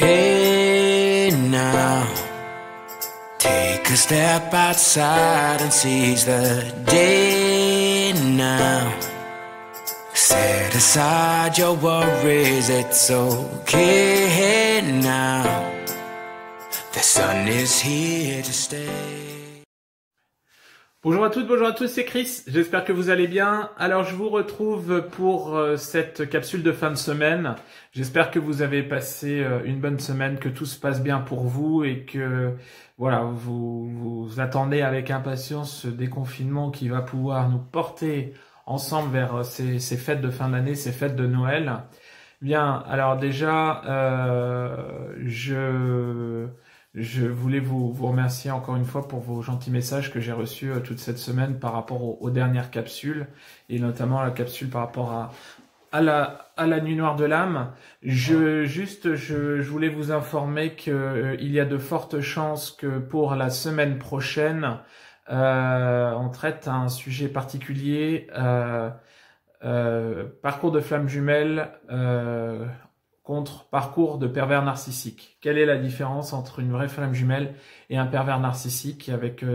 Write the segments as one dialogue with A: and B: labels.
A: Hey now, take a step outside and seize the day now. Set aside your worries, it's okay now. The sun is here to stay.
B: Bonjour à toutes, bonjour à tous, c'est Chris, j'espère que vous allez bien. Alors je vous retrouve pour cette capsule de fin de semaine. J'espère que vous avez passé une bonne semaine, que tout se passe bien pour vous et que voilà, vous attendez avec impatience ce déconfinement qui va pouvoir nous porter ensemble vers ces fêtes de fin d'année, ces fêtes de Noël. Bien, alors déjà, je voulais vous remercier encore une fois pour vos gentils messages que j'ai reçus toute cette semaine par rapport aux dernières capsules et notamment la capsule par rapport à la nuit noire de l'âme. Je voulais vous informer qu'il y a de fortes chances que pour la semaine prochaine, on traite un sujet particulier, parcours de flamme jumelle, contre parcours de pervers narcissique. Quelle est la différence entre une vraie flamme jumelle et un pervers narcissique avec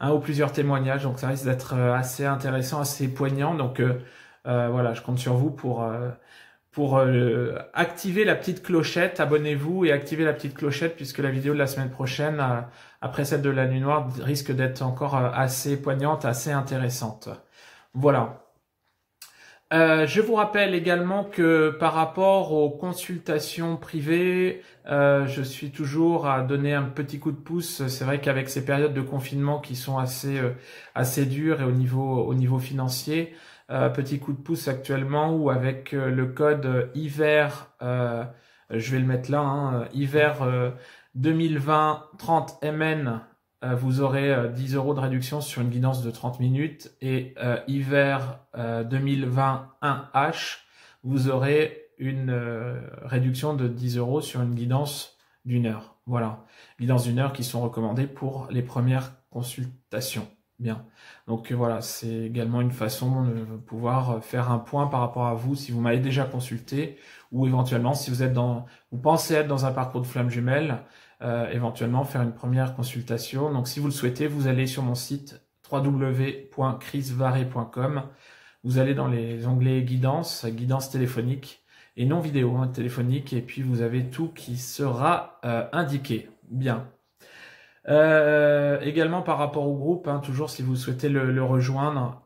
B: un ou plusieurs témoignages. Donc ça risque d'être assez intéressant, assez poignant. Donc voilà, je compte sur vous pour activer la petite clochette. Abonnez-vous et activez la petite clochette puisque la vidéo de la semaine prochaine, après celle de la nuit noire, risque d'être encore assez poignante, assez intéressante. Voilà. Je vous rappelle également que par rapport aux consultations privées, je suis toujours à donner un petit coup de pouce. C'est vrai qu'avec ces périodes de confinement qui sont assez dures et au niveau financier, petit coup de pouce actuellement ou avec le code hiver, je vais le mettre là, hein, hiver 2020 30 MN. Vous aurez 10 € de réduction sur une guidance de 30 minutes et hiver 2021 H, vous aurez une réduction de 10 € sur une guidance d'1 heure. Voilà, guidance d'1 heure qui sont recommandées pour les premières consultations. Bien, donc voilà, c'est également une façon de pouvoir faire un point par rapport à vous si vous m'avez déjà consulté ou éventuellement si vous pensez être dans un parcours de flamme jumelle. Éventuellement faire une première consultation. Donc si vous le souhaitez, vous allez sur mon site www.chrisvaré.com. Vous allez dans les onglets guidance téléphonique et non vidéo, hein, téléphonique, et puis vous avez tout qui sera indiqué. Bien. Également par rapport au groupe, hein, toujours si vous souhaitez le rejoindre,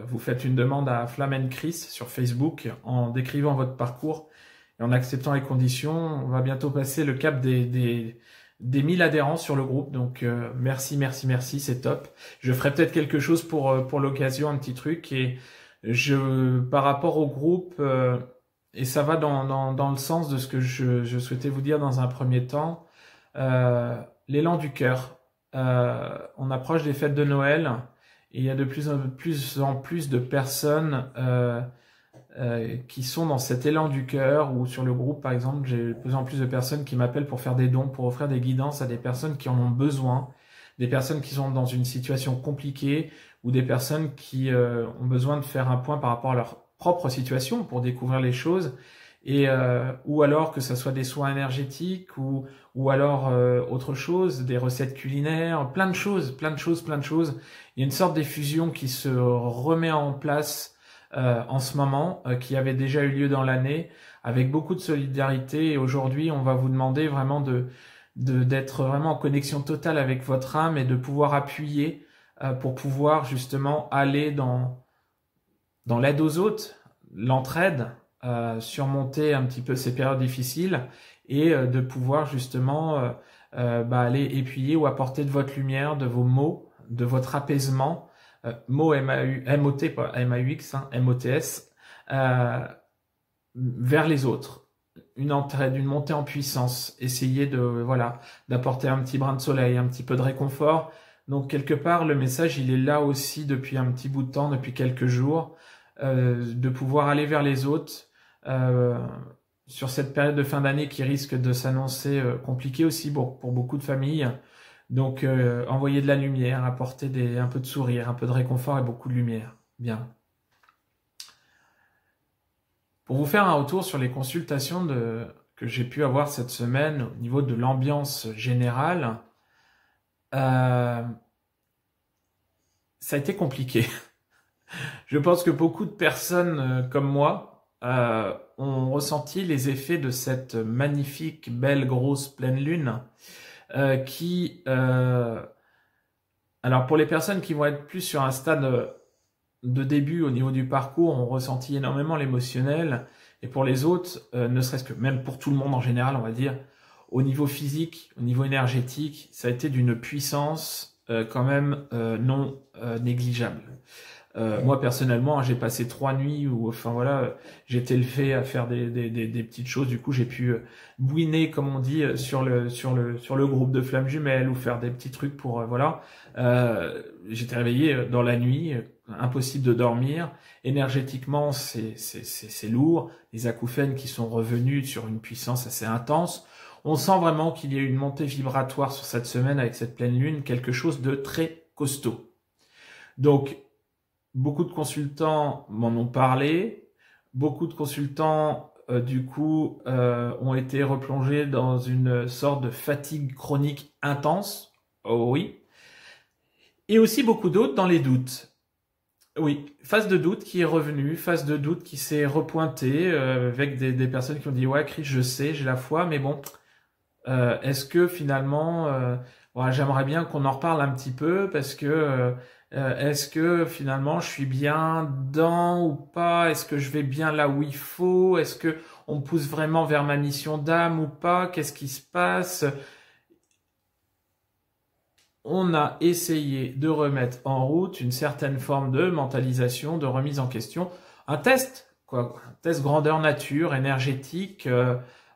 B: vous faites une demande à Flamme & Chris sur Facebook en décrivant votre parcours. Et en acceptant les conditions, on va bientôt passer le cap des 1000 adhérents sur le groupe. Donc merci, c'est top. Je ferai peut-être quelque chose pour l'occasion, un petit truc. Et par rapport au groupe, et ça va dans le sens de ce que je souhaitais vous dire dans un premier temps, l'élan du cœur. On approche des fêtes de Noël et il y a de plus en plus de personnes qui sont dans cet élan du cœur, ou sur le groupe par exemple, j'ai de plus en plus de personnes qui m'appellent pour faire des dons, pour offrir des guidances à des personnes qui en ont besoin, des personnes qui sont dans une situation compliquée, ou des personnes qui ont besoin de faire un point par rapport à leur propre situation pour découvrir les choses, et ou alors que ça soit des soins énergétiques, ou alors autre chose, des recettes culinaires, plein de choses. Il y a une sorte d'effusion qui se remet en place en ce moment, qui avait déjà eu lieu dans l'année, avec beaucoup de solidarité. Et aujourd'hui, on va vous demander vraiment d'être vraiment en connexion totale avec votre âme et de pouvoir appuyer pour pouvoir justement aller dans l'aide aux autres, l'entraide, surmonter un petit peu ces périodes difficiles et de pouvoir justement aller épuyer ou apporter de votre lumière, de vos mots, de votre apaisement, mots M-O-T, pas M-A-U-X, hein, M-O-T-S, vers les autres. Une entraide, une montée en puissance, essayer d'apporter un petit brin de soleil, un petit peu de réconfort. Donc quelque part, le message, il est là aussi depuis un petit bout de temps, depuis quelques jours, de pouvoir aller vers les autres sur cette période de fin d'année qui risque de s'annoncer compliquée aussi pour beaucoup de familles. Donc, envoyer de la lumière, apporter un peu de sourire, un peu de réconfort et beaucoup de lumière. Bien. Pour vous faire un retour sur les consultations que que j'ai pu avoir cette semaine au niveau de l'ambiance générale, ça a été compliqué. Je pense que beaucoup de personnes comme moi ont ressenti les effets de cette magnifique, belle, grosse pleine lune alors pour les personnes qui vont être plus sur un stade de début au niveau du parcours, ont ressenti énormément l'émotionnel. Et pour les autres, ne serait-ce que même pour tout le monde en général, on va dire, au niveau physique, au niveau énergétique, ça a été d'une puissance quand même non négligeable. Moi personnellement, j'ai passé 3 nuits où, enfin voilà, j'étais levé à faire des petites choses. Du coup, j'ai pu bouiner, comme on dit, sur le groupe de flammes jumelles ou faire des petits trucs pour voilà. J'étais réveillé dans la nuit, impossible de dormir. Énergétiquement, c'est lourd. Les acouphènes qui sont revenus sur une puissance assez intense. On sent vraiment qu'il y a eu une montée vibratoire sur cette semaine avec cette pleine lune, quelque chose de très costaud. Donc beaucoup de consultants m'en ont parlé. Beaucoup de consultants, du coup, ont été replongés dans une sorte de fatigue chronique intense. Oh oui. Et aussi beaucoup d'autres dans les doutes. Oui, phase de doute qui est revenue, phase de doute qui s'est repointée avec des personnes qui ont dit « Ouais, Chris, je sais, j'ai la foi, mais bon, est-ce que finalement, voilà, j'aimerais bien qu'on en reparle un petit peu parce que est-ce que finalement je suis bien dedans ou pas? Est-ce que je vais bien là où il faut? Est-ce que on me pousse vraiment vers ma mission d'âme ou pas? Qu'est-ce qui se passe? » On a essayé de remettre en route une certaine forme de mentalisation, de remise en question, un test, quoi, un test grandeur nature, énergétique,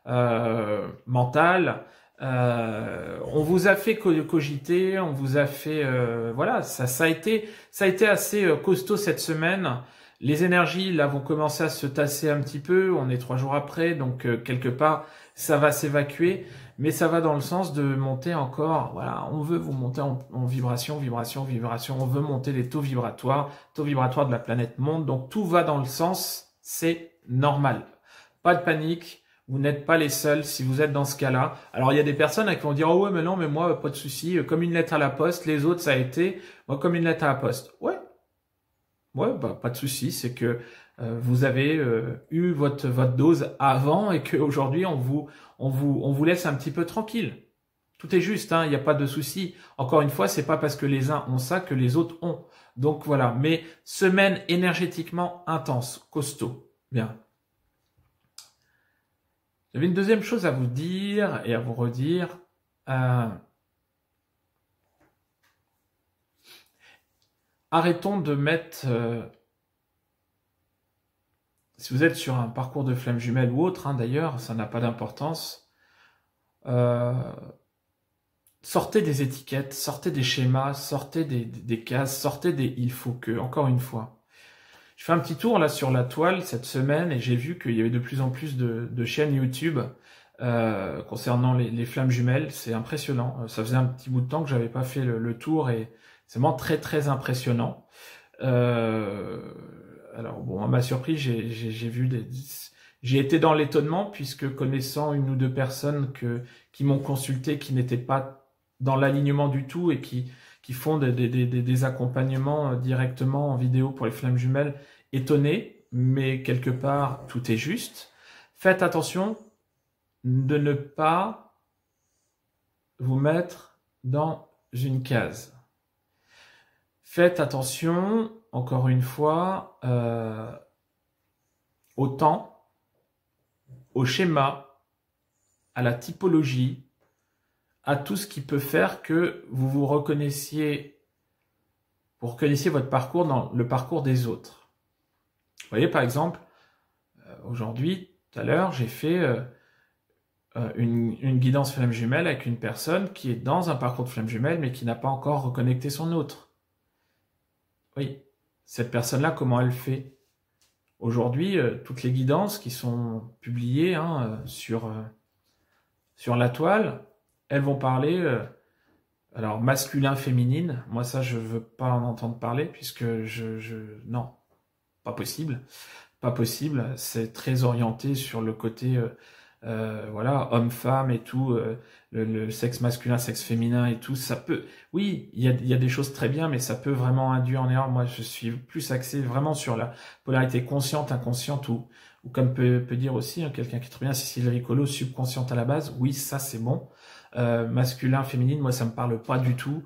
B: mental. On vous a fait cogiter, on vous a fait voilà, ça a été assez costaud cette semaine. Les énergies là vont commencer à se tasser un petit peu. On est 3 jours après, donc quelque part ça va s'évacuer, mais ça va dans le sens de monter encore. Voilà, on veut vous monter en vibration, vibration, vibration. On veut monter les taux vibratoires de la planète monde. Donc tout va dans le sens, c'est normal. Pas de panique. Vous n'êtes pas les seuls si vous êtes dans ce cas-là. Alors il y a des personnes qui vont dire « Oh ouais, mais non, mais moi, pas de souci. Comme une lettre à la poste, les autres, ça a été moi comme une lettre à la poste. » Ouais, bah pas de souci. C'est que vous avez eu votre dose avant et qu'aujourd'hui on vous laisse un petit peu tranquille. Tout est juste, hein, il n'y a pas de souci. Encore une fois, c'est pas parce que les uns ont ça que les autres ont. Donc voilà. Mais semaine énergétiquement intense, costaud. Bien. J'avais une deuxième chose à vous dire et à vous redire. Arrêtons de mettre... si vous êtes sur un parcours de flamme jumelle ou autre, hein, d'ailleurs, ça n'a pas d'importance. Sortez des étiquettes, sortez des schémas, sortez des cases, sortez des « il faut que », encore une fois. Je fais un petit tour là sur la toile cette semaine et j'ai vu qu'il y avait de plus en plus de chaînes YouTube concernant les flammes jumelles. C'est impressionnant. Ça faisait un petit bout de temps que j'avais pas fait le tour et c'est vraiment très très impressionnant. Alors bon, à ma surprise, j'ai vu j'ai été dans l'étonnement puisque connaissant une ou deux personnes qui m'ont consulté, qui n'étaient pas dans l'alignement du tout et qui font des accompagnements directement en vidéo pour les flammes jumelles, étonnés, mais quelque part, tout est juste. Faites attention de ne pas vous mettre dans une case. Faites attention, encore une fois, au temps, au schéma, à la typologie, à tout ce qui peut faire que vous reconnaissiez votre parcours dans le parcours des autres. Vous voyez, par exemple, aujourd'hui, tout à l'heure, j'ai fait une guidance flamme jumelle avec une personne qui est dans un parcours de flamme jumelle, mais qui n'a pas encore reconnecté son autre. Oui, cette personne-là, comment elle fait? Aujourd'hui, toutes les guidances qui sont publiées sur la toile, elles vont parler, alors masculin, féminine. Moi, ça, je veux pas en entendre parler puisque non, pas possible. Pas possible. C'est très orienté sur le côté voilà, homme-femme et tout, le sexe masculin, sexe féminin et tout, ça peut, oui, il y a des choses très bien, mais ça peut vraiment induire en erreur. Moi, je suis plus axé vraiment sur la polarité consciente, inconsciente, ou comme peut dire aussi hein, quelqu'un qui est très bien, Cécile Ricolo, subconsciente à la base. Oui, ça c'est bon. Masculin, féminine, moi ça me parle pas du tout.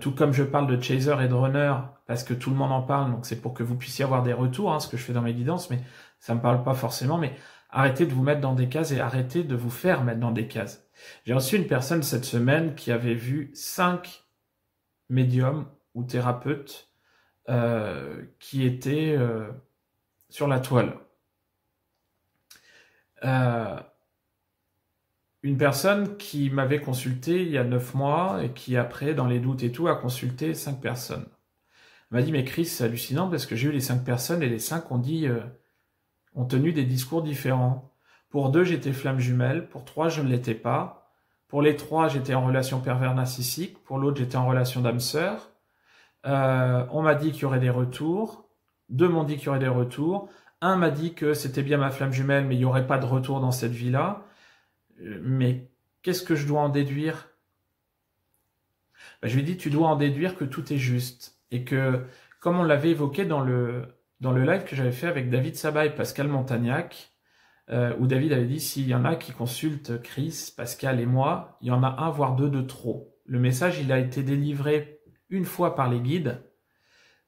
B: Tout comme je parle de chaser et de runner, parce que tout le monde en parle, donc c'est pour que vous puissiez avoir des retours, hein, ce que je fais dans mes guidances, mais ça me parle pas forcément, mais arrêtez de vous mettre dans des cases et arrêtez de vous faire mettre dans des cases. J'ai reçu une personne cette semaine qui avait vu 5 médiums ou thérapeutes qui étaient sur la toile. Une personne qui m'avait consulté il y a 9 mois et qui après, dans les doutes et tout, a consulté 5 personnes. Elle m'a dit, mais Chris, c'est hallucinant parce que j'ai eu les 5 personnes et les 5 ont tenu des discours différents. Pour 2, j'étais flamme jumelle. Pour 3, je ne l'étais pas. Pour les 3, j'étais en relation pervers narcissique. Pour l'autre, j'étais en relation d'âme sœur. On m'a dit qu'il y aurait des retours. 2 m'ont dit qu'il y aurait des retours. 1 m'a dit que c'était bien ma flamme jumelle, mais il n'y aurait pas de retour dans cette vie-là. Mais qu'est-ce que je dois en déduire? Je lui ai dit, tu dois en déduire que tout est juste. Et que, comme on l'avait évoqué dans le live que j'avais fait avec David Saba et Pascal Montagnac, où David avait dit, s'il y en a qui consultent Chris, Pascal et moi, il y en a 1 voire 2 de trop. Le message, il a été délivré une fois par les guides,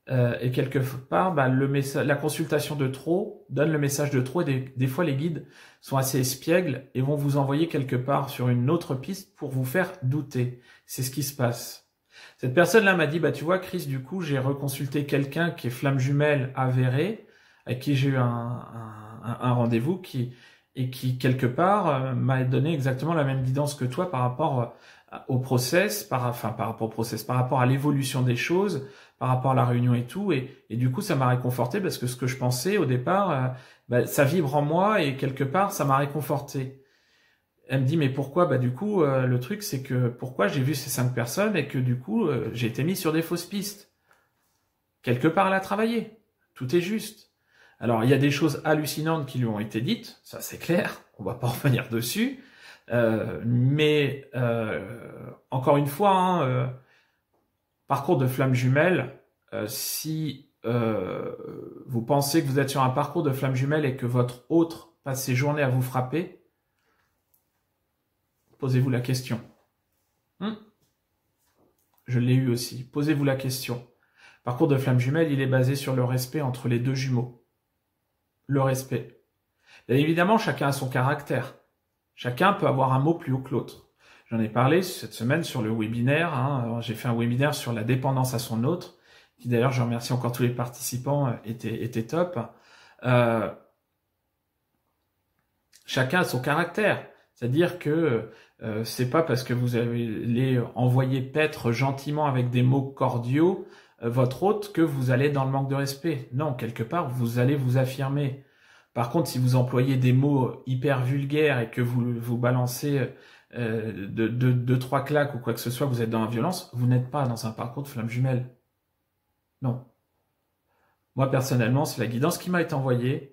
B: et quelque part, la consultation de trop donne le message de trop, et des fois les guides sont assez espiègles et vont vous envoyer quelque part sur une autre piste pour vous faire douter. C'est ce qui se passe. Cette personne-là m'a dit, tu vois Chris, du coup j'ai reconsulté quelqu'un qui est flamme jumelle avérée, avec qui j'ai eu un rendez-vous qui quelque part m'a donné exactement la même guidance que toi par rapport au process, par rapport à l'évolution des choses, par rapport à la réunion et tout, et du coup ça m'a réconforté parce que ce que je pensais au départ, ça vibre en moi et quelque part ça m'a réconforté. Elle me dit mais pourquoi? Du coup le truc c'est que pourquoi j'ai vu ces 5 personnes et que du coup j'ai été mis sur des fausses pistes. Quelque part elle a travaillé, tout est juste. Alors il y a des choses hallucinantes qui lui ont été dites, ça c'est clair, on va pas revenir dessus. Mais encore une fois, parcours de flamme jumelle, si vous pensez que vous êtes sur un parcours de flamme jumelle et que votre autre passe ses journées à vous frapper, posez-vous la question. Je l'ai eu aussi. Posez-vous la question. Parcours de flamme jumelle, il est basé sur le respect entre les 2 jumeaux. Le respect. Bien évidemment, chacun a son caractère. Chacun peut avoir un mot plus haut que l'autre. J'en ai parlé cette semaine sur le webinaire. J'ai fait un webinaire sur la dépendance à son autre, qui d'ailleurs, je remercie encore tous les participants, était top. Chacun a son caractère. C'est-à-dire que c'est pas parce que vous allez envoyer paître gentiment avec des mots cordiaux votre hôte que vous allez dans le manque de respect. Non, quelque part, vous allez vous affirmer. Par contre, si vous employez des mots hyper vulgaires et que vous balancez 2-3 claques ou quoi que ce soit, vous êtes dans la violence, vous n'êtes pas dans un parcours de flamme jumelle. Non. Moi, personnellement, c'est la guidance qui m'a été envoyée.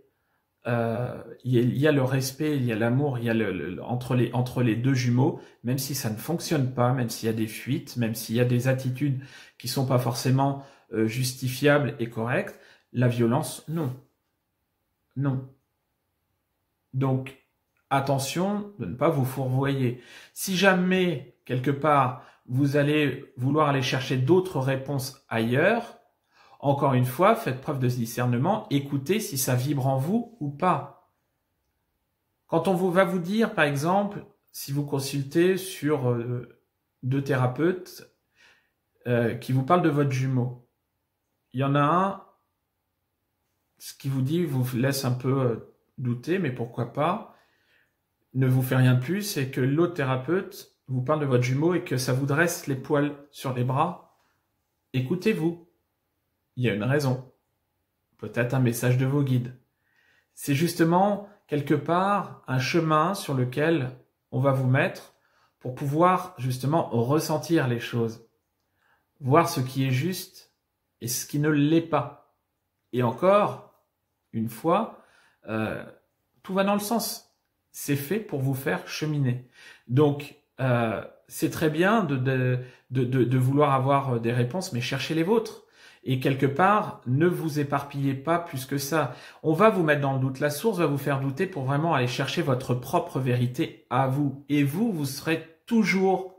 B: Il y a le respect, il y a l'amour, il y a entre les 2 jumeaux, même si ça ne fonctionne pas, même s'il y a des fuites, même s'il y a des attitudes qui sont pas forcément justifiables et correctes, la violence, non. Non. Donc, attention de ne pas vous fourvoyer. Si jamais, quelque part, vous allez vouloir aller chercher d'autres réponses ailleurs, encore une fois, faites preuve de discernement, écoutez si ça vibre en vous ou pas. Quand on va vous dire, par exemple, si vous consultez sur 2 thérapeutes qui vous parlent de votre jumeau, il y en a un, ce qui vous dit vous laisse un peu douter, mais pourquoi pas, ne vous fait rien de plus, et que l'autre thérapeute vous parle de votre jumeau et que ça vous dresse les poils sur les bras, écoutez-vous. Il y a une raison. Peut-être un message de vos guides. C'est justement, quelque part, un chemin sur lequel on va vous mettre pour pouvoir, justement, ressentir les choses. Voir ce qui est juste et ce qui ne l'est pas. Et encore, une fois, tout va dans le sens. c'est fait pour vous faire cheminer. Donc, c'est très bien de vouloir avoir des réponses, mais cherchez les vôtres. Et quelque part, ne vous éparpillez pas plus que ça. On va vous mettre dans le doute. La source va vous faire douter pour vraiment aller chercher votre propre vérité à vous. Et vous serez toujours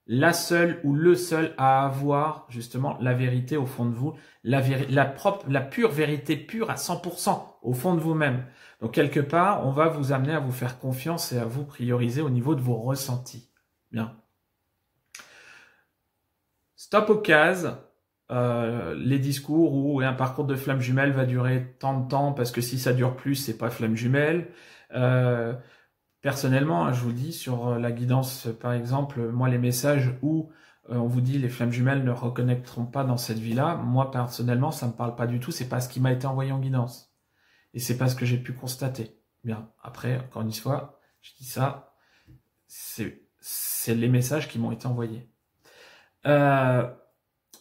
B: la seule ou le seul à avoir justement la vérité au fond de vous, la pure vérité pure à 100% au fond de vous-même. Donc quelque part, on va vous amener à vous faire confiance et à vous prioriser au niveau de vos ressentis. Bien. Stop aux cases. Les discours où un parcours de flamme jumelle va durer tant de temps parce que si ça dure plus, c'est pas flamme jumelle. Personnellement, je vous dis sur la guidance, par exemple, moi les messages où on vous dit les flammes jumelles ne reconnecteront pas dans cette vie-là, moi personnellement, ça me parle pas du tout. C'est pas ce qui m'a été envoyé en guidance et c'est pas ce que j'ai pu constater. Bien, après, encore une fois, je dis ça, c'est les messages qui m'ont été envoyés.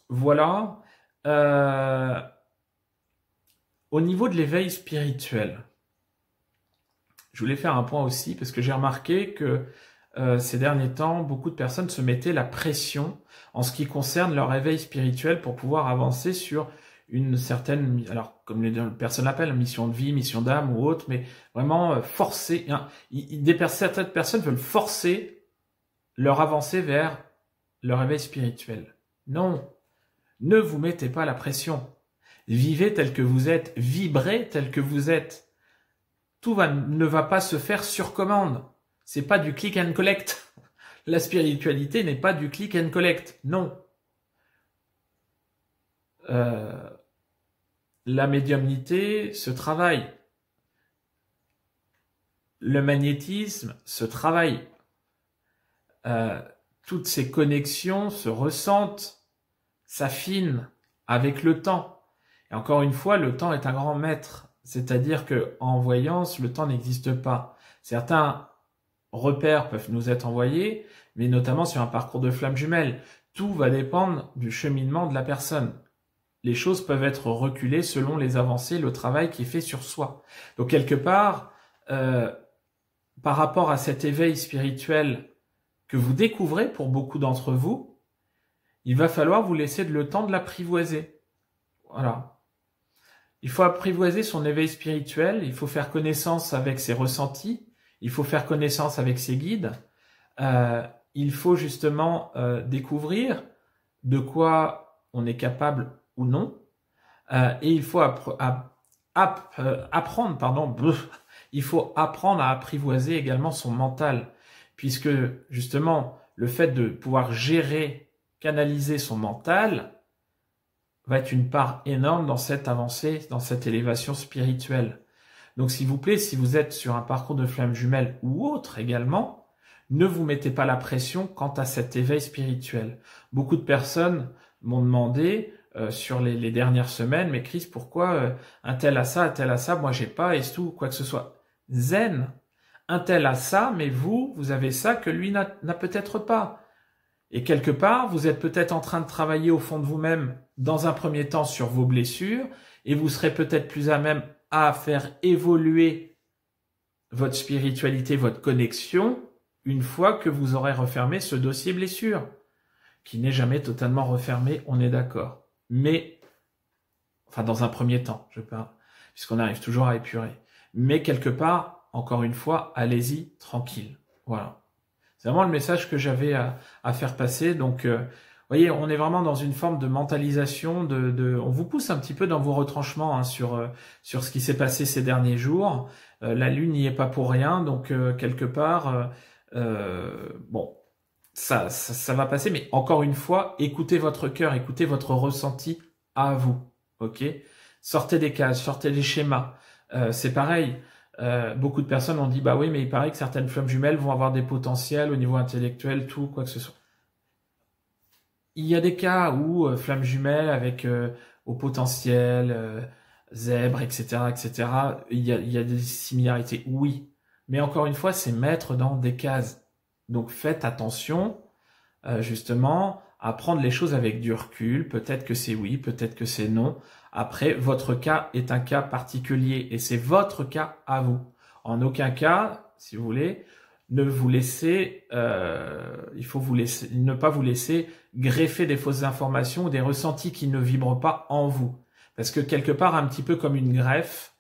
B: Voilà. Au niveau de l'éveil spirituel, je voulais faire un point aussi parce que j'ai remarqué que ces derniers temps, beaucoup de personnes se mettaient la pression en ce qui concerne leur éveil spirituel pour pouvoir avancer sur une certaine, alors comme les personnes l'appellent, mission de vie, mission d'âme ou autre, mais vraiment forcer. Certaines personnes veulent forcer leur avancée vers leur éveil spirituel. Non. Ne vous mettez pas la pression. Vivez tel que vous êtes, vibrez tel que vous êtes. Tout ne va pas se faire sur commande. C'est pas du click and collect. La spiritualité n'est pas du click and collect. Non. La médiumnité se travaille. Le magnétisme se travaille. Toutes ces connexions se ressentent, s'affinent avec le temps. Et encore une fois, le temps est un grand maître. C'est-à-dire que en voyance, le temps n'existe pas. Certains repères peuvent nous être envoyés, mais notamment sur un parcours de flamme jumelle. Tout va dépendre du cheminement de la personne. Les choses peuvent être reculées selon les avancées, le travail qui est fait sur soi. Donc quelque part, par rapport à cet éveil spirituel que vous découvrez pour beaucoup d'entre vous, il va falloir vous laisser le temps de l'apprivoiser. Voilà. Il faut apprivoiser son éveil spirituel, il faut faire connaissance avec ses ressentis, il faut faire connaissance avec ses guides, il faut justement découvrir de quoi on est capable ou non, et il faut il faut apprendre à apprivoiser également son mental, puisque justement le fait de pouvoir gérer, canaliser son mental va être une part énorme dans cette avancée, dans cette élévation spirituelle. Donc s'il vous plaît, si vous êtes sur un parcours de flamme jumelle ou autre également, ne vous mettez pas la pression quant à cet éveil spirituel. Beaucoup de personnes m'ont demandé sur les dernières semaines, mais Chris, pourquoi un tel a ça, moi j'ai pas, et tout, quoi que ce soit. Zen, un tel a ça, mais vous avez ça que lui n'a peut-être pas. Et quelque part, vous êtes peut-être en train de travailler au fond de vous-même, dans un premier temps, sur vos blessures, et vous serez peut-être plus à même à faire évoluer votre spiritualité, votre connexion, une fois que vous aurez refermé ce dossier blessure, qui n'est jamais totalement refermé, on est d'accord. Mais, enfin dans un premier temps, je parle, puisqu'on arrive toujours à épurer. Mais quelque part, encore une fois, allez-y tranquille. Voilà. C'est vraiment le message que j'avais à faire passer. Donc, voyez, on est vraiment dans une forme de mentalisation, on vous pousse un petit peu dans vos retranchements sur ce qui s'est passé ces derniers jours. La Lune n'y est pas pour rien, donc quelque part, bon, ça va passer. Mais encore une fois, écoutez votre cœur, écoutez votre ressenti à vous, ok? Sortez des cases, sortez des schémas. C'est pareil. Beaucoup de personnes ont dit bah oui mais il paraît que certaines flammes jumelles vont avoir des potentiels au niveau intellectuel, tout quoi que ce soit. Il y a des cas où flammes jumelles avec au potentiel, zèbre, etc., il y a des similarités, oui, mais encore une fois c'est mettre dans des cases. Donc faites attention justement à prendre les choses avec du recul. Peut-être que c'est oui, peut-être que c'est non. Après, votre cas est un cas particulier et c'est votre cas à vous. En aucun cas, si vous voulez, ne pas vous laisser greffer des fausses informations ou des ressentis qui ne vibrent pas en vous. Parce que quelque part, un petit peu comme une greffe,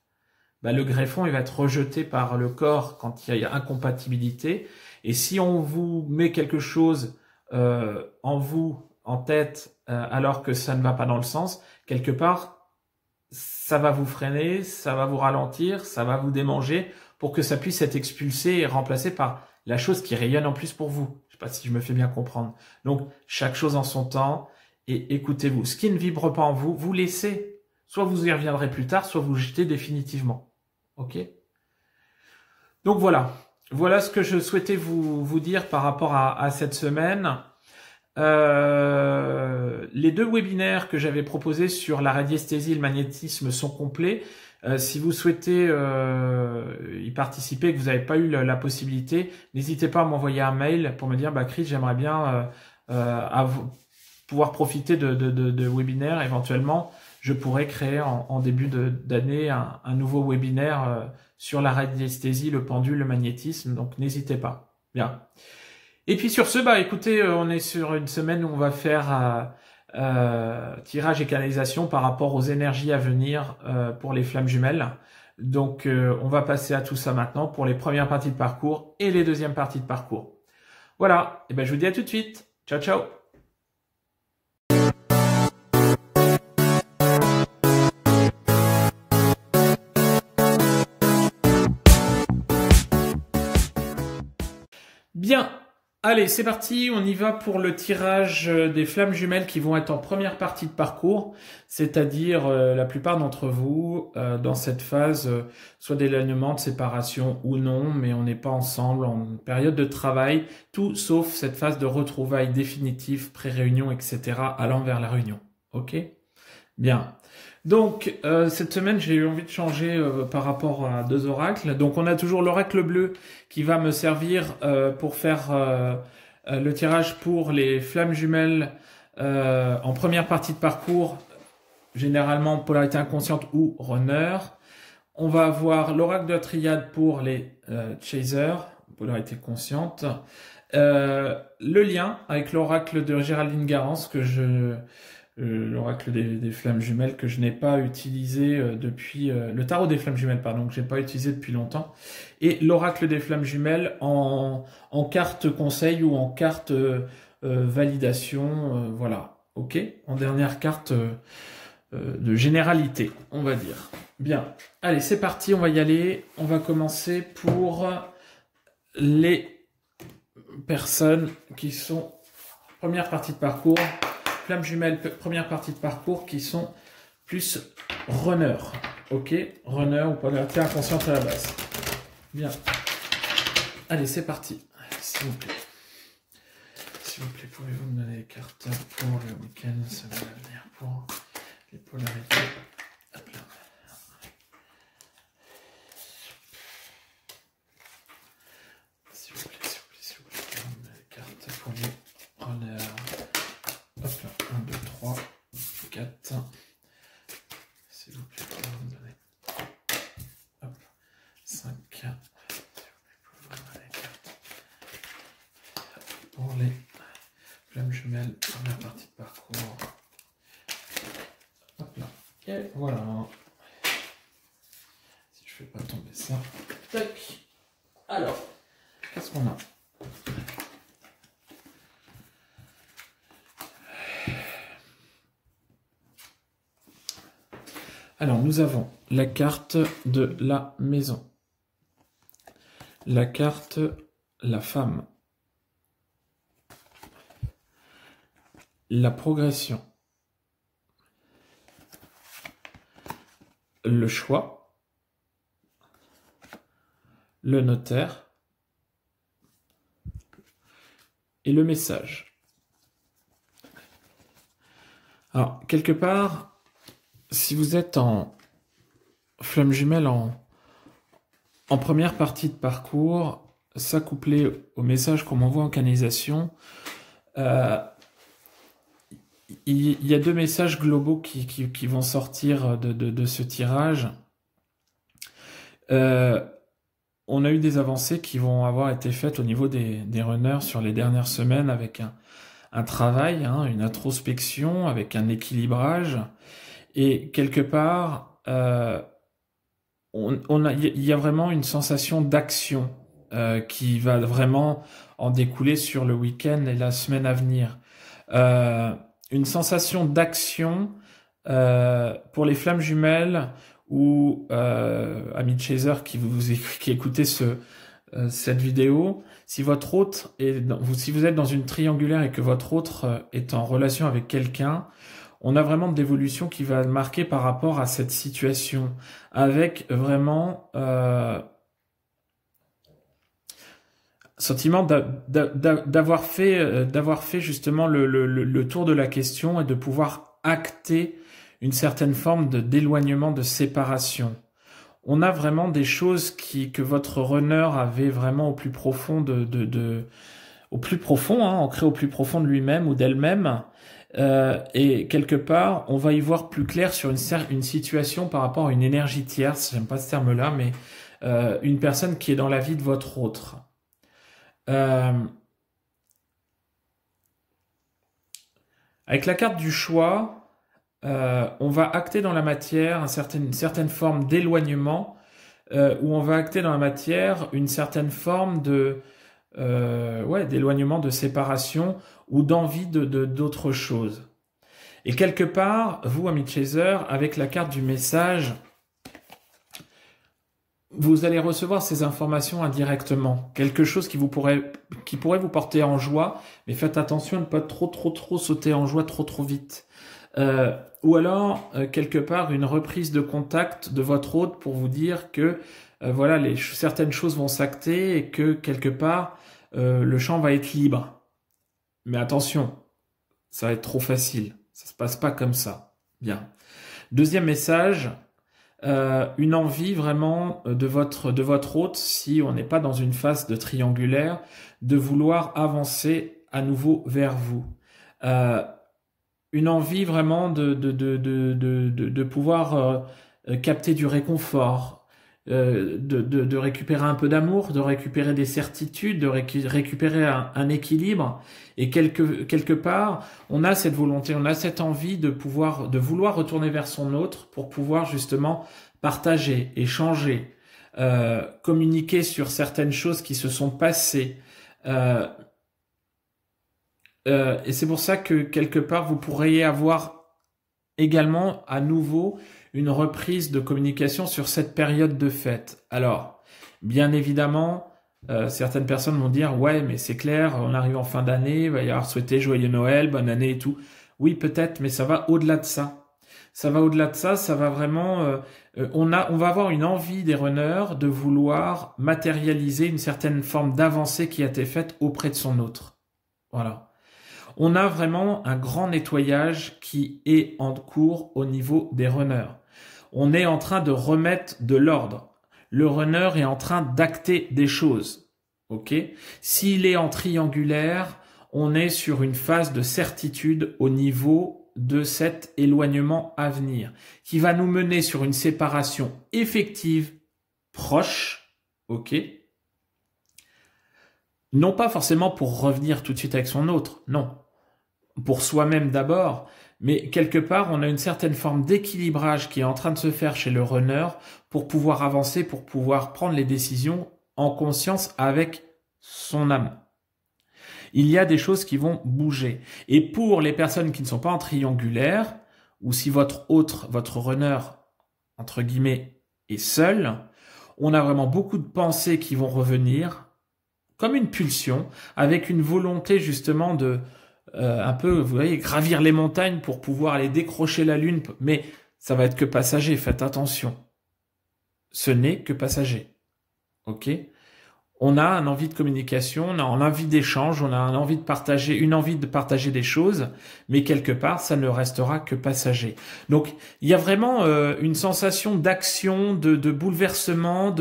B: le greffon il va être rejeté par le corps quand il y a incompatibilité. Et si on vous met quelque chose en vous, en tête, alors que ça ne va pas dans le sens, quelque part, ça va vous freiner, ça va vous ralentir, ça va vous démanger pour que ça puisse être expulsé et remplacé par la chose qui rayonne en plus pour vous. Je sais pas si je me fais bien comprendre. Donc, chaque chose en son temps et écoutez-vous. Ce qui ne vibre pas en vous, vous laissez. Soit vous y reviendrez plus tard, soit vous jetez définitivement. Ok? Donc voilà. Voilà ce que je souhaitais vous dire par rapport à cette semaine. Les 2 webinaires que j'avais proposés sur la radiesthésie et le magnétisme sont complets. Si vous souhaitez y participer et que vous n'avez pas eu la possibilité, n'hésitez pas à m'envoyer un mail pour me dire Chris, j'aimerais bien pouvoir profiter de webinaires. Éventuellement, je pourrais créer en début d'année un nouveau webinaire sur la radiesthésie, le pendule, le magnétisme. Donc n'hésitez pas. Bien. Et puis sur ce, écoutez, on est sur une semaine où on va faire tirage et canalisation par rapport aux énergies à venir pour les flammes jumelles. Donc on va passer à tout ça maintenant pour les premières parties de parcours et les deuxièmes parties de parcours. Voilà, et je vous dis à tout de suite. Ciao, ciao. Bien. Allez, c'est parti, on y va pour le tirage des flammes jumelles qui vont être en première partie de parcours, c'est-à-dire la plupart d'entre vous dans cette phase, soit d'éloignement, de séparation ou non, mais on n'est pas ensemble en période de travail, tout sauf cette phase de retrouvailles définitives, pré-réunion, etc., allant vers la réunion. Ok? Bien. Donc, cette semaine, j'ai eu envie de changer par rapport à 2 oracles. Donc, on a toujours l'oracle bleu qui va me servir pour faire le tirage pour les flammes jumelles en première partie de parcours, généralement polarité inconsciente ou runner. On va avoir l'oracle de la triade pour les chasers, polarité consciente. Le lien avec l'oracle de Géraldine Garance l'oracle des flammes jumelles que je n'ai pas utilisé depuis le tarot des flammes jumelles pardon que j'ai pas utilisé depuis longtemps, et l'oracle des flammes jumelles en carte conseil ou en carte validation, voilà, ok, en dernière carte de généralité, on va dire. Bien, allez, c'est parti, on va y aller. On va commencer pour les personnes qui sont première partie de parcours. Flammes jumelles, première partie de parcours qui sont plus runner. Ok, runner ou polarité inconsciente à la base. Bien. Allez, c'est parti. S'il vous plaît. S'il vous plaît, pouvez-vous me donner les cartes pour le week-end, semaine à venir, pour les polarités. Hop là. S'il vous plaît, pouvez-vous me donner les cartes pour les runners. Hop là, 1, 2, 3, 4. S'il vous plaît, pouvez-vous me donner. Hop, 5. S'il vous plaît, pouvez-vous me donner les cartes pour les flammes jumelles, première partie de parcours. Hop là. Et voilà. Si je fais pas tomber ça. Tac. Alors, qu'est-ce qu'on a? Alors, nous avons la carte de la maison, la carte la femme, la progression, le choix, le notaire et le message. Alors, quelque part, si vous êtes en flamme jumelle en première partie de parcours, ça couplé au message qu'on m'envoie en canalisation, il y a 2 messages globaux qui vont sortir de ce tirage. on a eu des avancées qui vont avoir été faites au niveau des runners sur les dernières semaines avec un travail, hein, une introspection, avec un équilibrage. Et quelque part, il y a vraiment une sensation d'action qui va vraiment en découler sur le week-end et la semaine à venir. Une sensation d'action pour les flammes jumelles ou amis chaser qui écoutez cette vidéo, si votre autre si vous êtes dans une triangulaire et que votre autre est en relation avec quelqu'un, on a vraiment de l'évolution qui va marquer par rapport à cette situation, avec vraiment sentiment d'avoir fait justement le tour de la question et de pouvoir acter une certaine forme d'éloignement, de séparation. On a vraiment des choses que votre runner avait vraiment au plus profond au plus profond, hein, ancré au plus profond de lui-même ou d'elle-même. Et quelque part, on va y voir plus clair sur une situation par rapport à une énergie tierce, j'aime pas ce terme-là, mais une personne qui est dans la vie de votre autre. Avec la carte du choix, on va acter dans la matière une certaine forme d'éloignement, où on va acter dans la matière une certaine forme d'éloignement, de séparation ou d'envie d'autre chose. Et quelque part, vous, amis chaser, avec la carte du message, vous allez recevoir ces informations indirectement. Quelque chose qui pourrait vous porter en joie, mais faites attention à ne pas trop sauter en joie trop vite. Ou alors, quelque part, une reprise de contact de votre hôte pour vous dire que certaines choses vont s'acter et que quelque part, le champ va être libre. Mais attention, ça va être trop facile. Ça se passe pas comme ça. Bien. Deuxième message, une envie vraiment de votre hôte, si on n'est pas dans une phase de triangulaire, de vouloir avancer à nouveau vers vous. Une envie vraiment de pouvoir capter du réconfort, de récupérer un peu d'amour, de récupérer des certitudes, de récupérer un équilibre. Et quelque part, on a cette volonté, on a cette envie de vouloir retourner vers son autre pour pouvoir justement partager, échanger, communiquer sur certaines choses qui se sont passées. Et c'est pour ça que quelque part, vous pourriez avoir également à nouveau une reprise de communication sur cette période de fête. Alors, bien évidemment, certaines personnes vont dire « Ouais, mais c'est clair, on arrive en fin d'année, il va y avoir souhaité joyeux Noël, bonne année et tout. » Oui, peut-être, mais ça va au-delà de ça. Ça va au-delà de ça, ça va vraiment... on va avoir une envie des runners de vouloir matérialiser une certaine forme d'avancée qui a été faite auprès de son autre. Voilà. On a vraiment un grand nettoyage qui est en cours au niveau des runners. On est en train de remettre de l'ordre. Le runner est en train d'acter des choses. Ok ? S'il est en triangulaire, on est sur une phase de certitude au niveau de cet éloignement à venir, qui va nous mener sur une séparation effective, proche. Ok ? Non pas forcément pour revenir tout de suite avec son autre, non. Pour soi-même d'abord, mais quelque part, on a une certaine forme d'équilibrage qui est en train de se faire chez le runner pour pouvoir avancer, pour pouvoir prendre les décisions en conscience avec son âme. Il y a des choses qui vont bouger. Et pour les personnes qui ne sont pas en triangulaire, ou si votre runner, entre guillemets, est seul, on a vraiment beaucoup de pensées qui vont revenir, comme une pulsion, avec une volonté justement de un peu, vous voyez, gravir les montagnes pour pouvoir aller décrocher la lune, mais ça va être que passager, faites attention. Ce n'est que passager. Ok ? On a une envie de communication, on a une envie d'échange, on a une envie de partager des choses, mais quelque part, ça ne restera que passager. Donc, il y a vraiment une sensation d'action, de bouleversement,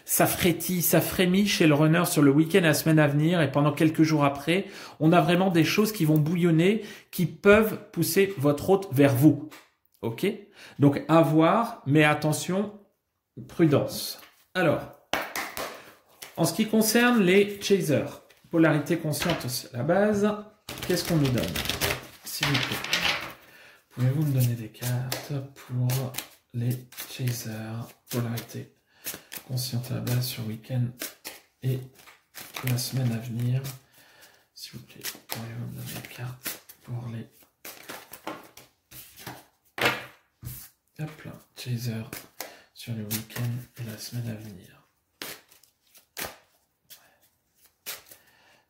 B: ça frétille, ça frémit chez le runner sur le week-end, la semaine à venir, et pendant quelques jours après, on a vraiment des choses qui vont bouillonner, qui peuvent pousser votre hôte vers vous. Ok ? Donc, à voir, mais attention, prudence. Alors, En ce qui concerne les chasers, polarité consciente c'est la base, qu'est-ce qu'on nous donne? S'il vous plaît, pouvez-vous me donner des cartes pour les chasers, polarité consciente à la base sur week-end et la semaine à venir? S'il vous plaît, pouvez-vous me donner des cartes pour les chasers sur le week-end et la semaine à venir?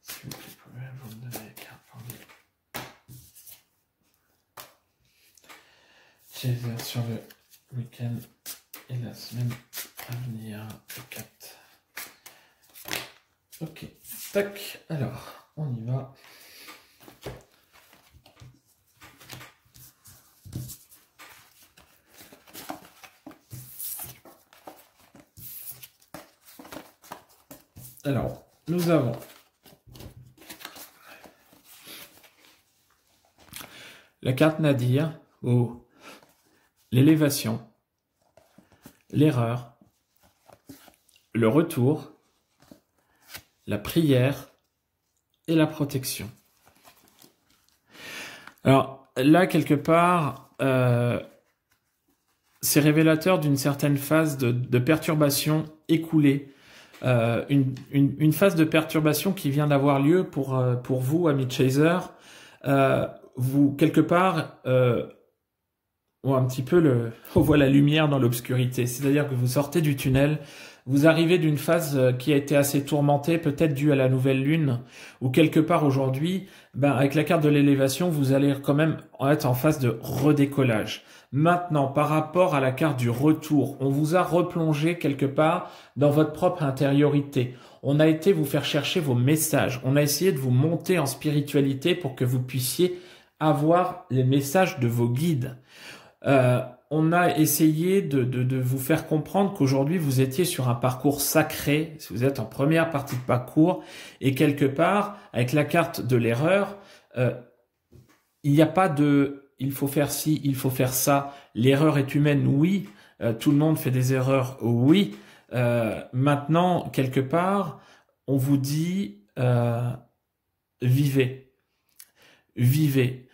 B: S'il vous plaît, pouvez-vous me donner des cartes pour les chasers sur le week-end et la semaine à venir? Le 4. Ok, tac, alors, on y va. Alors, nous avons la carte Nadir, ou l'élévation, l'erreur, le retour, la prière et la protection. Alors là, quelque part, c'est révélateur d'une certaine phase de perturbation écoulée. Une phase de perturbation qui vient d'avoir lieu pour vous, amis chaser. Vous, quelque part, un petit peu on voit la lumière dans l'obscurité. C'est-à-dire que vous sortez du tunnel, vous arrivez d'une phase qui a été assez tourmentée, peut-être due à la nouvelle lune, ou quelque part aujourd'hui, avec la carte de l'élévation, vous allez quand même être en phase de redécollage. Maintenant, par rapport à la carte du retour, on vous a replongé quelque part dans votre propre intériorité. On a été vous faire chercher vos messages. On a essayé de vous monter en spiritualité pour que vous puissiez avoir les messages de vos guides. On a essayé de vous faire comprendre qu'aujourd'hui vous étiez sur un parcours sacré, si vous êtes en première partie de parcours, et quelque part, avec la carte de l'erreur, il n'y a pas de « il faut faire ci, il faut faire ça ». L'erreur est humaine, oui. Tout le monde fait des erreurs, oui. Maintenant, quelque part, on vous dit vivez. Vivez.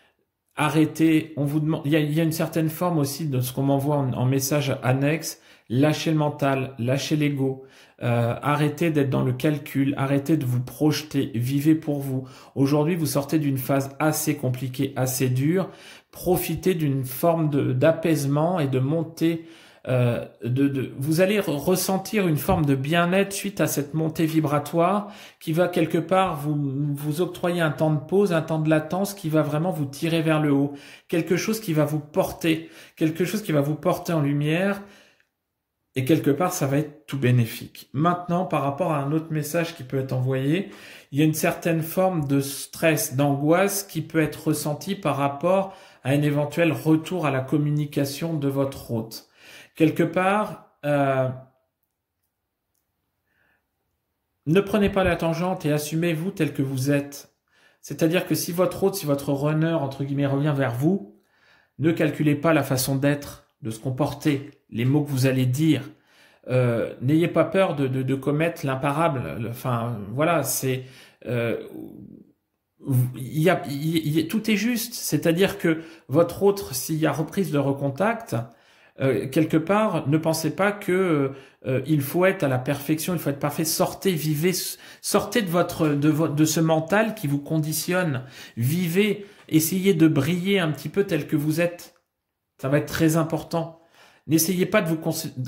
B: Arrêtez, on vous demande, il y a une certaine forme aussi de ce qu'on m'envoie en message annexe, lâchez le mental, lâchez l'ego, arrêtez d'être dans le calcul, arrêtez de vous projeter, vivez pour vous. Aujourd'hui, vous sortez d'une phase assez compliquée, assez dure, profitez d'une forme d'apaisement et de montée. Vous allez ressentir une forme de bien-être suite à cette montée vibratoire qui va quelque part vous octroyer un temps de pause, un temps de latence qui va vraiment vous tirer vers le haut. Quelque chose qui va vous porter, en lumière, et quelque part ça va être tout bénéfique. Maintenant, par rapport à un autre message qui peut être envoyé, il y a une certaine forme de stress, d'angoisse qui peut être ressentie par rapport à un éventuel retour à la communication de votre hôte. Quelque part, ne prenez pas la tangente et assumez-vous tel que vous êtes. C'est-à-dire que si votre hôte, si votre runner, entre guillemets, revient vers vous, ne calculez pas la façon d'être, de se comporter, les mots que vous allez dire. N'ayez pas peur de commettre l'imparable. Enfin, voilà, c'est... tout est juste. C'est-à-dire que votre hôte, s'il y a reprise de recontact... quelque part, ne pensez pas que il faut être à la perfection, il faut être parfait. Sortez, vivez, sortez de ce mental qui vous conditionne. Vivez, essayez de briller un petit peu tel que vous êtes. Ça va être très important. N'essayez pas de vous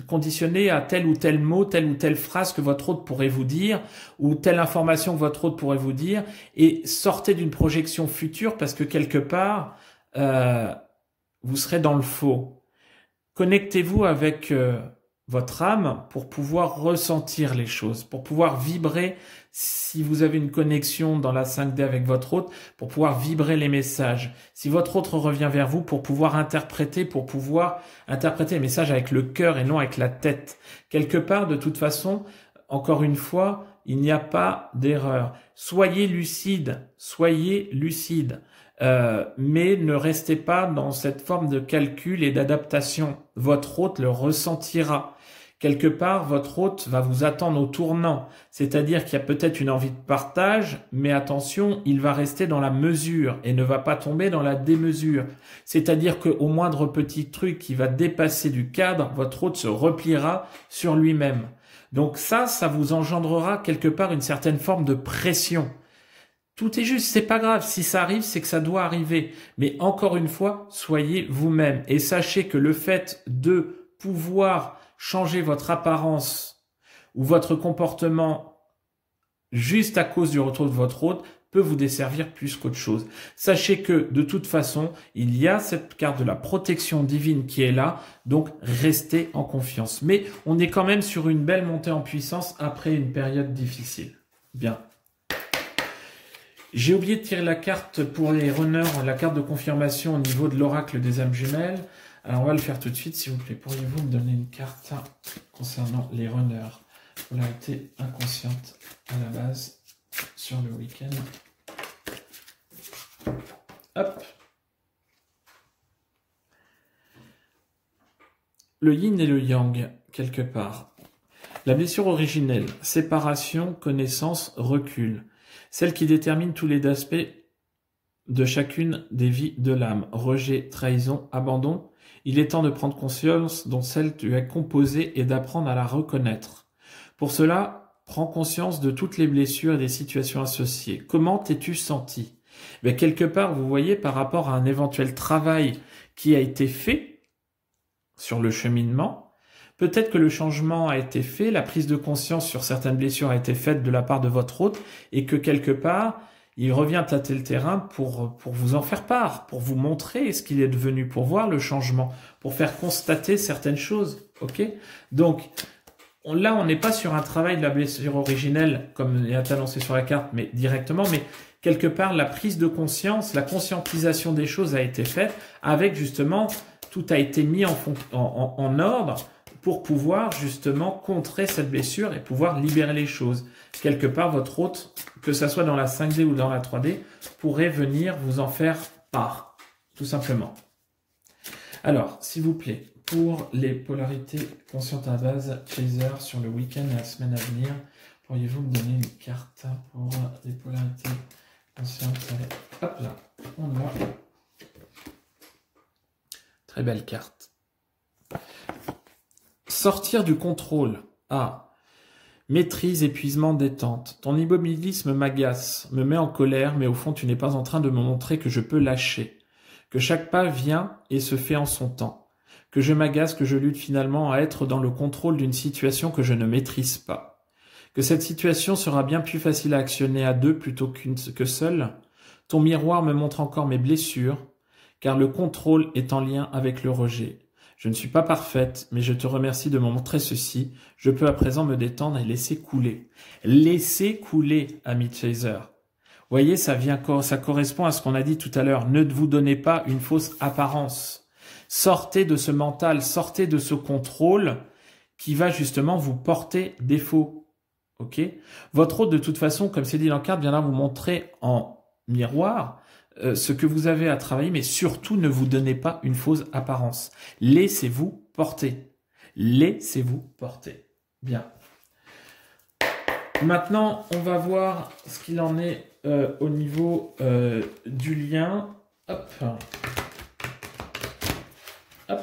B: conditionner à tel ou tel mot, telle ou telle phrase que votre hôte pourrait vous dire, ou telle information que votre hôte pourrait vous dire, et sortez d'une projection future parce que quelque part, vous serez dans le faux. Connectez-vous avec votre âme pour pouvoir ressentir les choses, pour pouvoir vibrer, si vous avez une connexion dans la 5D avec votre hôte, pour pouvoir vibrer les messages. Si votre hôte revient vers vous, pour pouvoir interpréter les messages avec le cœur et non avec la tête. Quelque part, de toute façon, encore une fois, il n'y a pas d'erreur. Soyez lucide, mais ne restez pas dans cette forme de calcul et d'adaptation. Votre hôte le ressentira. Quelque part, votre hôte va vous attendre au tournant, c'est-à-dire qu'il y a peut-être une envie de partage, mais attention, il va rester dans la mesure et ne va pas tomber dans la démesure. C'est-à-dire qu'au moindre petit truc qui va dépasser du cadre, votre hôte se repliera sur lui-même. Donc ça vous engendrera quelque part une certaine forme de pression. Tout est juste, c'est pas grave. Si ça arrive, c'est que ça doit arriver. Mais encore une fois, soyez vous-même et sachez que le fait de pouvoir changer votre apparence ou votre comportement juste à cause du retour de votre hôte peut vous desservir plus qu'autre chose. Sachez que de toute façon, il y a cette carte de la protection divine qui est là, donc restez en confiance. Mais on est quand même sur une belle montée en puissance après une période difficile. Bien. J'ai oublié de tirer la carte pour les runners, la carte de confirmation au niveau de l'oracle des âmes jumelles. Alors on va le faire tout de suite, s'il vous plaît. Pourriez-vous me donner une carte concernant les runners? Polarité inconsciente à la base sur le week-end. Hop. Le yin et le yang, quelque part. La blessure originelle, séparation, connaissance, recul. Celle qui détermine tous les aspects de chacune des vies de l'âme. Rejet, trahison, abandon. Il est temps de prendre conscience dont celle tu es composée et d'apprendre à la reconnaître. Pour cela, prends conscience de toutes les blessures et des situations associées. Comment t'es-tu senti? Mais quelque part, vous voyez, par rapport à un éventuel travail qui a été fait sur le cheminement, peut-être que le changement a été fait, la prise de conscience sur certaines blessures a été faite de la part de votre hôte et que quelque part, il revient tâter le terrain pour vous en faire part, pour vous montrer ce qu'il est devenu, pour voir le changement, pour faire constater certaines choses. Ok? Donc, là, on n'est pas sur un travail de la blessure originelle, comme il est annoncé sur la carte, mais directement, mais quelque part, la prise de conscience, la conscientisation des choses a été faite avec justement, tout a été mis en ordre pour pouvoir justement contrer cette blessure et pouvoir libérer les choses. Quelque part, votre hôte, que ça soit dans la 5D ou dans la 3D, pourrait venir vous en faire part, tout simplement. Alors, s'il vous plaît, pour les polarités conscientes à base, Chaser, sur le week-end et la semaine à venir, pourriez-vous me donner une carte pour les polarités conscientes? Allez, hop là, on voit. Très belle carte. Sortir du contrôle. Ah. Maîtrise, épuisement, détente. Ton immobilisme m'agace, me met en colère, mais au fond tu n'es pas en train de me montrer que je peux lâcher. Que chaque pas vient et se fait en son temps. Que je m'agace, que je lutte finalement à être dans le contrôle d'une situation que je ne maîtrise pas. Que cette situation sera bien plus facile à actionner à deux plutôt que seule. Ton miroir me montre encore mes blessures, car le contrôle est en lien avec le rejet. Je ne suis pas parfaite, mais je te remercie de me montrer ceci. Je peux à présent me détendre et laisser couler. Laisser couler, ami Chaser. Voyez, ça correspond à ce qu'on a dit tout à l'heure. Ne vous donnez pas une fausse apparence. Sortez de ce mental, sortez de ce contrôle qui va justement vous porter défaut. Ok? Votre hôte, de toute façon, comme c'est dit dans la carte, viendra vous montrer en miroir ce que vous avez à travailler, mais surtout ne vous donnez pas une fausse apparence. Laissez-vous porter. Laissez-vous porter. Bien. Maintenant, on va voir ce qu'il en est au niveau du lien. Hop. Hop.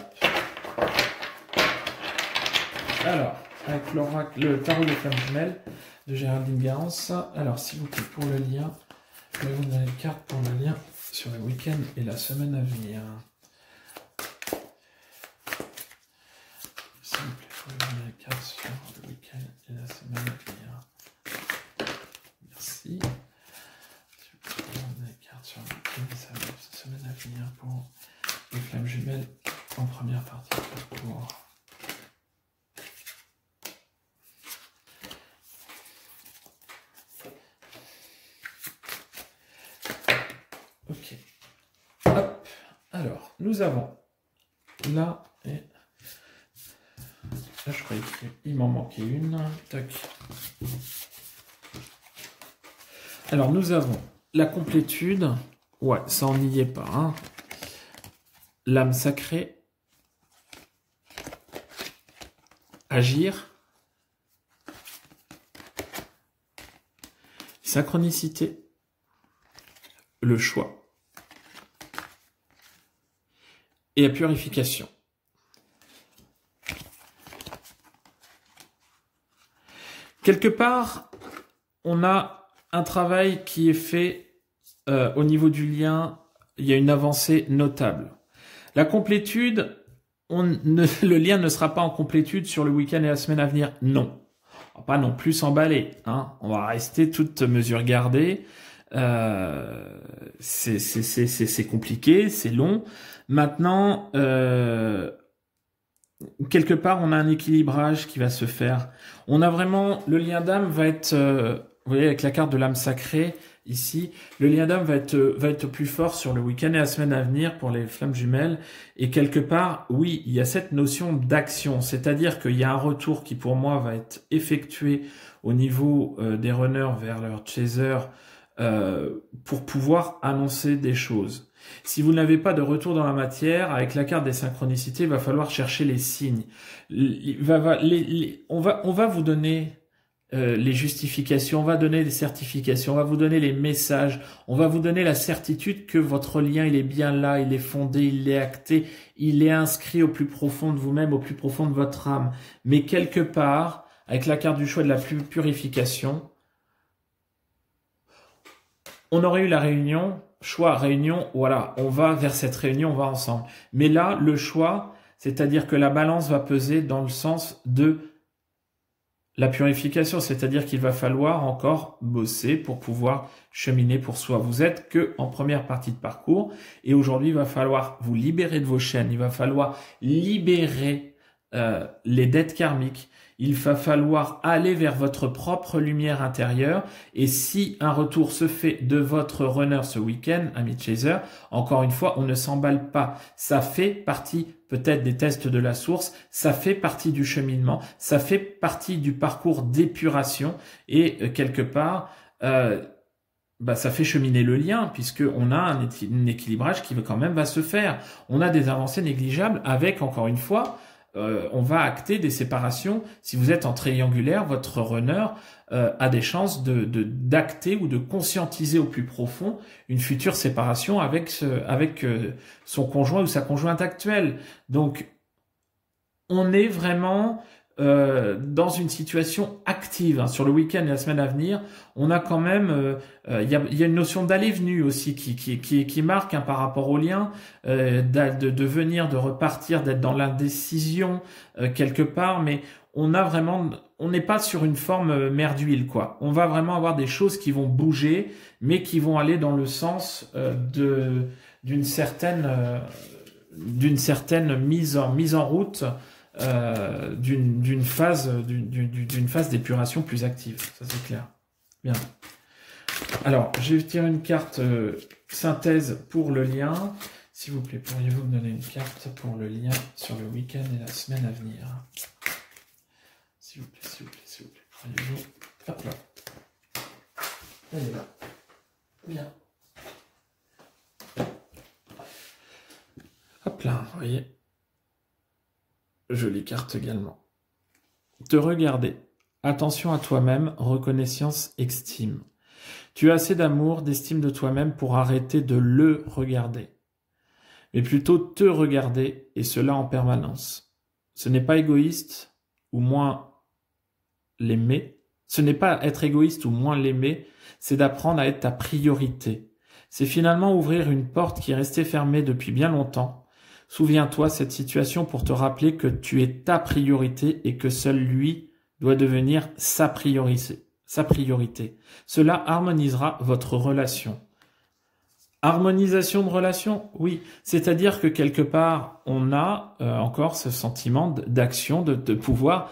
B: Alors, avec l'oracle, le tarot des flammes jumelles de Géraldine Garance. Alors, s'il vous plaît, pour le lien, je vais vous donner une carte pour le lien sur le week-end et la semaine à venir. S'il vous plaît, pour vous donner une carte sur le week-end et la semaine à venir. Merci. S'il vous plaît, pour vous donner une carte sur le week-end et la semaine à venir pour les flammes jumelles en première partie du parcours. Ok. Hop. Alors, nous avons là et là, je croyais qu'il m'en manquait une. Tac. Alors, nous avons la complétude. Ouais, ça on n'y est pas. Hein. L'âme sacrée. agir, synchronicité, le choix et la purification. Quelque part, on a un travail qui est fait au niveau du lien, il y a une avancée notable. La complétude, le lien ne sera pas en complétude sur le week-end et la semaine à venir, non. On va pas non plus s'emballer, hein. On va rester toute mesure gardée. C'est compliqué, c'est long. Maintenant, quelque part, on a un équilibrage qui va se faire. On a vraiment, le lien d'âme va être, vous voyez, avec la carte de l'âme sacrée, ici, le lien d'âme va être plus fort sur le week-end et la semaine à venir pour les flammes jumelles. Et quelque part, oui, il y a cette notion d'action. C'est-à-dire qu'il y a un retour qui, pour moi, va être effectué au niveau des runners vers leur chaser pour pouvoir annoncer des choses. Si vous n'avez pas de retour dans la matière, avec la carte des synchronicités, il va falloir chercher les signes. On va vous donner les justifications, on va donner des certifications, on va vous donner les messages, on va vous donner la certitude que votre lien, il est bien là, il est fondé, il est acté, il est inscrit au plus profond de vous-même, au plus profond de votre âme. Mais quelque part, avec la carte du choix de la purification, on aurait eu la réunion, choix, réunion, voilà, on va vers cette réunion, on va ensemble. Mais là, le choix, c'est-à-dire que la balance va peser dans le sens de la purification, c'est-à-dire qu'il va falloir encore bosser pour pouvoir cheminer pour soi. Vous êtes que en première partie de parcours et aujourd'hui, il va falloir vous libérer de vos chaînes, il va falloir libérer les dettes karmiques. Il va falloir aller vers votre propre lumière intérieure et si un retour se fait de votre runner ce week-end, ami chaser, encore une fois, on ne s'emballe pas. Ça fait partie peut-être des tests de la source, ça fait partie du cheminement, ça fait partie du parcours d'épuration et quelque part, ça fait cheminer le lien puisque on a un équilibrage qui quand même va se faire. On a des avancées négligeables avec, encore une fois, on va acter des séparations. Si vous êtes en triangulaire, votre runner a des chances d'acter ou de conscientiser au plus profond une future séparation avec son conjoint ou sa conjointe actuelle. Donc, on est vraiment dans une situation active, hein. Sur le week-end et la semaine à venir, on a quand même, il y a une notion d'aller-venue aussi qui marque, hein, par rapport au lien, de venir, de repartir, d'être dans l'indécision quelque part, mais on a vraiment, on n'est pas sur une forme mer d'huile, quoi. On va vraiment avoir des choses qui vont bouger, mais qui vont aller dans le sens d'une certaine mise en route. D'une phase d'épuration plus active, ça c'est clair. Bien. Alors, je vais tirer une carte synthèse pour le lien. S'il vous plaît, pourriez-vous me donner une carte pour le lien sur le week-end et la semaine à venir? S'il vous plaît, s'il vous plaît, s'il vous plaît. Pourriez-vous... Hop là. Elle est là. Bien. Hop là, vous voyez. Jolie carte également. Te regarder. Attention à toi-même, reconnaissance, estime. Tu as assez d'amour, d'estime de toi-même pour arrêter de le regarder. Mais plutôt te regarder, et cela en permanence. Ce n'est pas égoïste, ou moins l'aimer. Ce n'est pas être égoïste ou moins l'aimer, c'est d'apprendre à être ta priorité. C'est finalement ouvrir une porte qui est restée fermée depuis bien longtemps. Souviens-toi cette situation pour te rappeler que tu es ta priorité et que seul lui doit devenir sa priorité. Cela harmonisera votre relation. Harmonisation de relation, oui. C'est-à-dire que quelque part, on a encore ce sentiment d'action, de pouvoir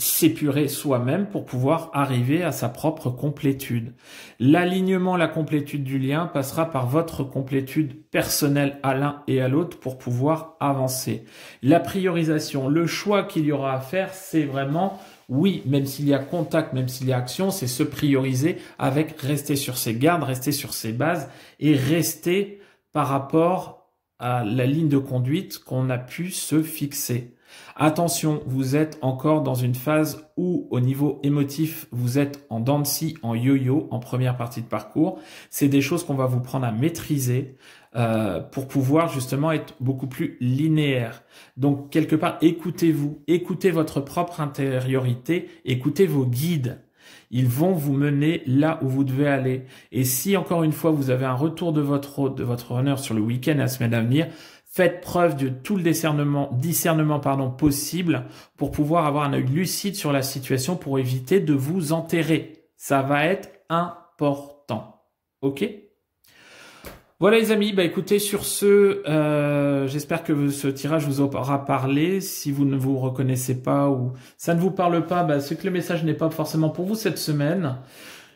B: s'épurer soi-même pour pouvoir arriver à sa propre complétude. L'alignement, la complétude du lien passera par votre complétude personnelle à l'un et à l'autre pour pouvoir avancer. La priorisation, le choix qu'il y aura à faire, c'est vraiment, oui, même s'il y a contact, même s'il y a action, c'est se prioriser avec rester sur ses gardes, rester sur ses bases et rester par rapport à la ligne de conduite qu'on a pu se fixer. Attention, vous êtes encore dans une phase où, au niveau émotif, vous êtes en dents de scie, en yo-yo, en première partie de parcours. C'est des choses qu'on va vous prendre à maîtriser pour pouvoir justement être beaucoup plus linéaire. Donc, quelque part, écoutez-vous, écoutez votre propre intériorité, écoutez vos guides. Ils vont vous mener là où vous devez aller. Et si, encore une fois, vous avez un retour de votre runner sur le week-end et la semaine à venir, faites preuve de tout le discernement possible pour pouvoir avoir un œil lucide sur la situation pour éviter de vous enterrer. Ça va être important. OK ? Voilà les amis, écoutez, sur ce, j'espère que ce tirage vous aura parlé. Si vous ne vous reconnaissez pas ou ça ne vous parle pas, c'est que le message n'est pas forcément pour vous cette semaine.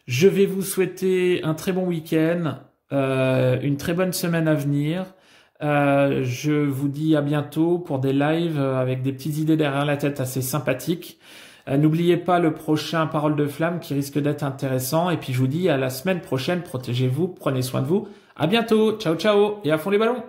B: Je vais vous souhaiter un très bon week-end, une très bonne semaine à venir. Je vous dis à bientôt pour des lives avec des petites idées derrière la tête assez sympathiques. N'oubliez pas le prochain Parole de Flamme qui risque d'être intéressant. Et puis je vous dis à la semaine prochaine. Protégez-vous, prenez soin de vous. À bientôt. Ciao, ciao. Et à fond les ballons.